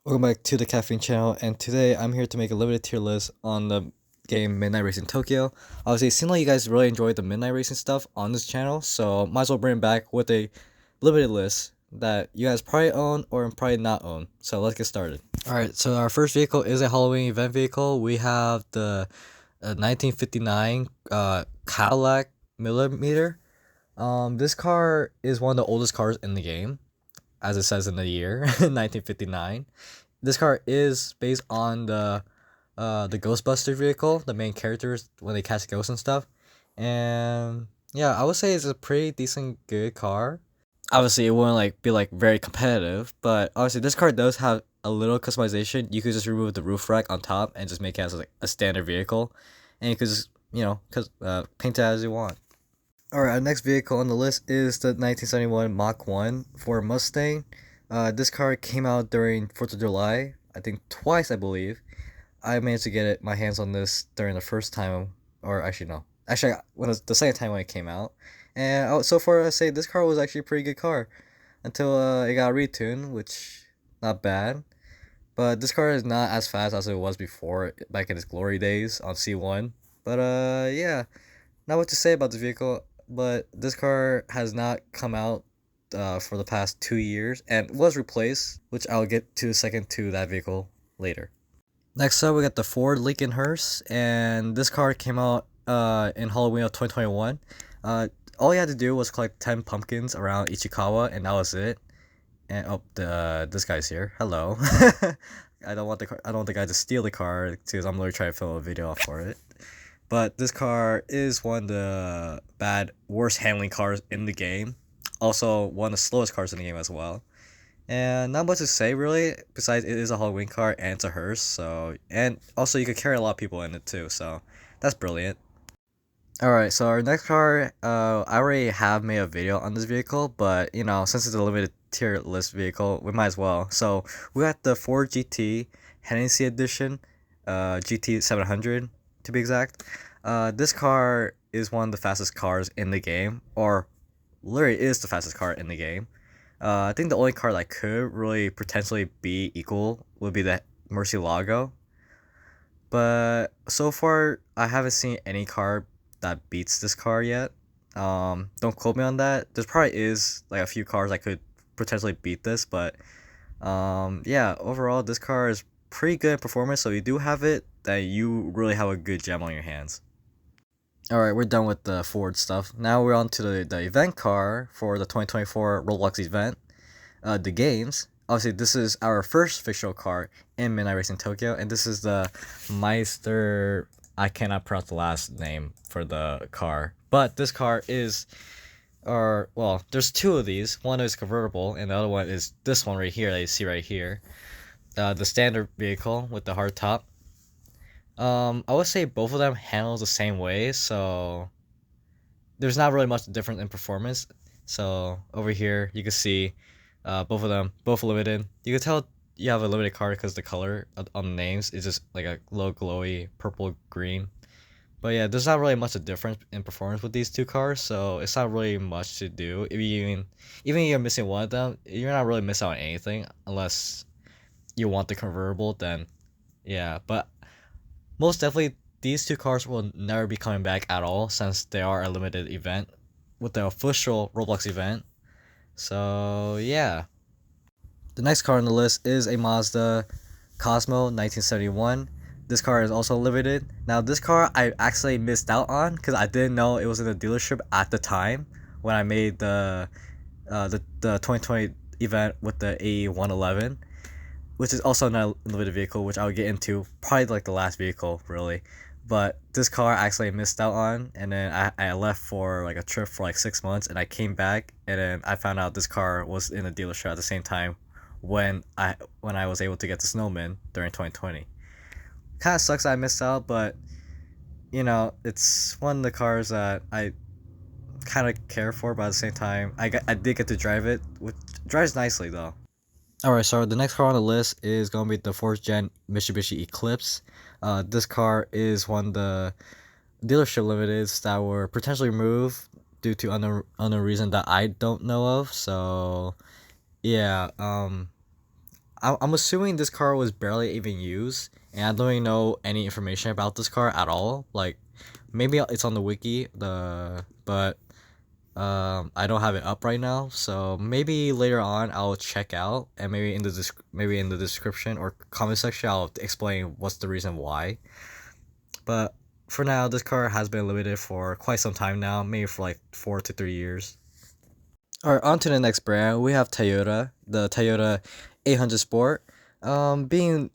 Welcome back to the Caffeine Channel, and today I'm here to make a limited tier list on the game Midnight Racing Tokyo. Obviously, it seemed like you guys really enjoyed the Midnight Racing stuff on this channel, so might as well bring it back with a limited list that you guys probably own or probably not own. So let's get started. Alright, so our first vehicle is a Halloween event vehicle. We have the 1959 Cadillac Millimeter. This car is one of the oldest cars in the game, as it says in the year 1959. This car is based on the Ghostbuster vehicle, the main characters when they catch ghosts and stuff. And yeah, I would say it's a pretty decent good car. Obviously, it wouldn't be very competitive, but obviously this car does have a little customization. You could just remove the roof rack on top and just make it as like a standard vehicle, and you could just paint it as you want. Alright, our next vehicle on the list is the 1971 Mach 1 Ford Mustang. This car came out during 4th of July, I think twice, I believe. I managed to get my hands on this during the first time, or actually, no. Actually, when it was the second time when it came out. And so far, I say this car was actually a pretty good car until it got retuned, which, not bad. But this car is not as fast as it was before, back in its glory days on C1. But, yeah, not what to say about the vehicle, but this car has not come out for the past 2 years and was replaced, which I'll get to second to that vehicle later. Next up, we got the Ford Lincoln Hearse, and this car came out in Halloween of 2021. All you had to do was collect 10 pumpkins around Ichikawa, and that was it. And this guy's here. Hello. I don't want the guy to steal the car because I'm literally trying to film a video off for it. But this car is one of the worst handling cars in the game. Also, one of the slowest cars in the game as well. And not much to say really, besides it is a Halloween car and it's a hearse. So, and also you could carry a lot of people in it too. So, that's brilliant. Alright, so our next car, I already have made a video on this vehicle, but since it's a limited tier list vehicle, we might as well. So, we got the Ford GT Hennessey edition, GT700 to be exact. This car is one of the fastest cars in the game, or literally is the fastest car in the game. I think the only car that could really potentially be equal would be the Murcielago. But so far, I haven't seen any car that beats this car yet. Don't quote me on that. There probably is like a few cars that could potentially beat this, but yeah, overall, this car is pretty good in performance. So you do have it, that you really have a good gem on your hands. Alright, we're done with the Ford stuff. Now we're on to the event car for the 2024 Roblox event. The games. Obviously, this is our first official car in Midnight Racing Tokyo, and this is the Meister. I cannot pronounce the last name for the car, but this car is, or well, there's two of these. One is convertible, and the other one is this one right here that you see right here. The standard vehicle with the hard top. I would say both of them handle the same way, so there's not really much difference in performance. So over here, you can see both of them, both limited. You can tell you have a limited car because the color on the names is just like a low glowy purple green. But yeah, there's not really much of difference in performance with these two cars, so it's not really much to do. If you even you're missing one of them, you're not really missing out on anything unless you want the convertible. Then yeah, but most definitely these two cars will never be coming back at all since they are a limited event with the official Roblox event. So yeah. The next car on the list is a Mazda Cosmo 1971. This car is also limited. Now this car I actually missed out on because I didn't know it was in the dealership at the time when I made the 2020 event with the A111, which is also not a limited vehicle, which I'll get into probably like the last vehicle really. But this car I actually missed out on, and then I left for like a trip for like 6 months, and I came back, and then I found out this car was in the dealership at the same time when I was able to get the Snowman during 2020. Kind of sucks that I missed out, but it's one of the cars that I kind of care for, but at the same time I did get to drive it, which drives nicely though. Alright, so the next car on the list is going to be the 4th gen Mitsubishi Eclipse. This car is one of the dealership limiteds that were potentially removed due to unknown reason that I don't know of. So, yeah, I'm assuming this car was barely even used, and I don't even know any information about this car at all. Like, maybe it's on the wiki, but I don't have it up right now. So maybe later on I'll check out, and maybe in the description or comment section I'll explain what's the reason why. But for now, this car has been limited for quite some time now, maybe for like 4 to 3 years. Alright, on to the next brand. We have Toyota, the Toyota 800 Sport. Being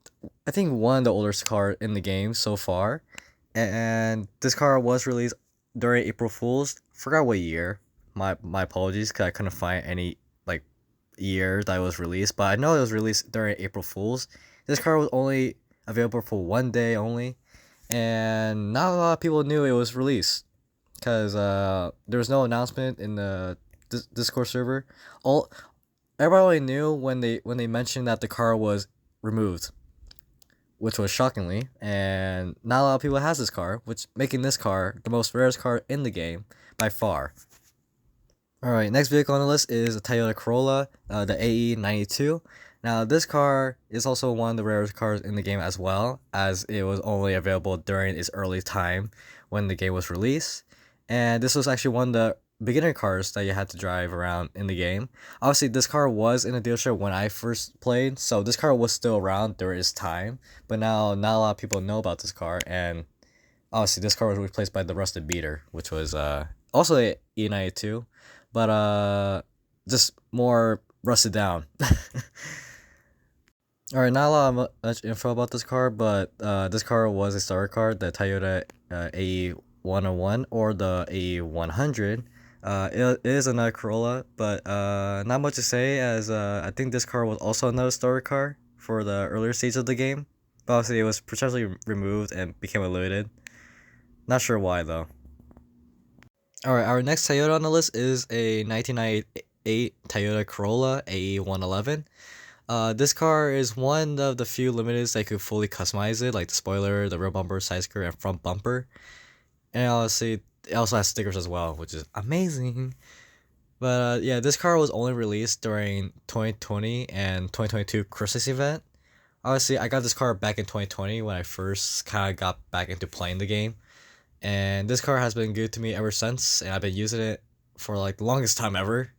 I think one of the oldest car in the game so far, and this car was released during April Fools. Forgot what year. My apologies, cause I couldn't find any like year that it was released, but I know it was released during April Fools. This car was only available for 1 day only, and not a lot of people knew it was released, cause there was no announcement in the Discord server. All Everybody knew when they mentioned that the car was removed, which was shockingly, and not a lot of people has this car, which making this car the most rarest car in the game by far. All right, next vehicle on the list is a Toyota Corolla, the AE92. Now, this car is also one of the rarest cars in the game as well, as it was only available during its early time when the game was released. And this was actually one of the beginner cars that you had to drive around in the game. Obviously, this car was in a dealership when I first played, so this car was still around during its time. But now, not a lot of people know about this car, and obviously, this car was replaced by the Rusted Beater, which was also a E92, but just more rusted down. All right, not a lot of much info about this car, but this car was a starter car, the Toyota AE101 or the AE100. It is another Corolla, but not much to say, as I think this car was also another starter car for the earlier stage of the game. But obviously, it was potentially removed and became a limited. Not sure why though. All right, our next Toyota on the list is a 1998 Toyota Corolla AE111. This car is one of the few limiteds that could fully customize it, like the spoiler, the rear bumper, side skirt, and front bumper. And obviously, it also has stickers as well, which is amazing. But yeah, this car was only released during 2020 and 2022 Christmas event. Obviously, I got this car back in 2020 when I first kind of got back into playing the game. And this car has been good to me ever since, and I've been using it for like the longest time ever.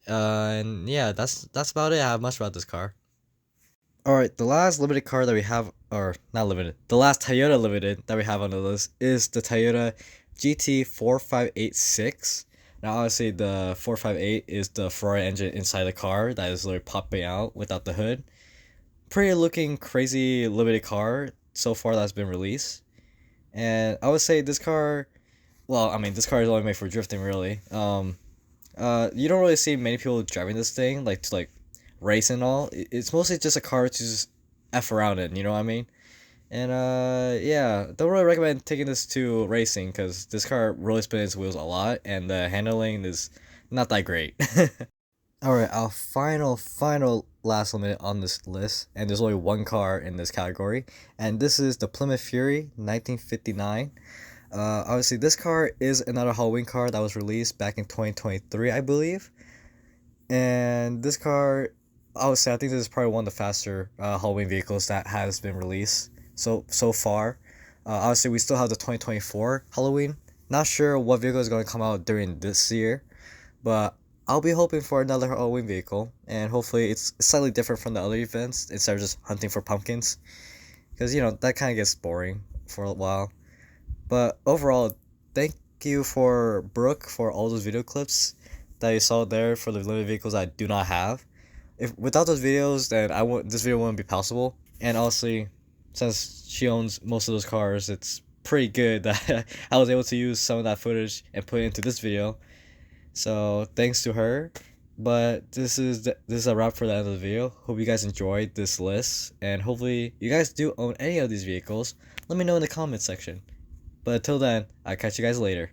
And yeah, that's about it. I have much about this car. All right, the last limited car that we have, or not limited, the last Toyota limited that we have on the list is the Toyota GT4586. Now, obviously, the 458 is the Ferrari engine inside the car that is literally popping out without the hood. Pretty looking crazy limited car so far that's been released. And I would say this car, well, I mean, this car is only made for drifting, really. You don't really see many people driving this thing, like, to, like, race and all. It's mostly just a car to just F around in, you know what I mean? And, yeah, don't really recommend taking this to racing, because this car really spins its wheels a lot, and the handling is not that great. Alright, our final last limit on this list, and there's only one car in this category, and this is the Plymouth Fury 1959. Obviously, this car is another Halloween car that was released back in 2023, I believe. And this car, obviously, I think this is probably one of the faster Halloween vehicles that has been released so far. Obviously, we still have the 2024 Halloween. Not sure what vehicle is going to come out during this year, but I'll be hoping for another Halloween vehicle, and hopefully it's slightly different from the other events instead of just hunting for pumpkins, because you know that kind of gets boring for a while. But overall, thank you for Brooke for all those video clips that you saw there for the limited vehicles I do not have. If without those videos, then this video wouldn't be possible. And honestly, since she owns most of those cars, it's pretty good that I was able to use some of that footage and put it into this video. So thanks to her. But this is a wrap for the end of the video. Hope you guys enjoyed this list, and hopefully you guys do own any of these vehicles. Let me know in the comment section. But until then, I'll catch you guys later.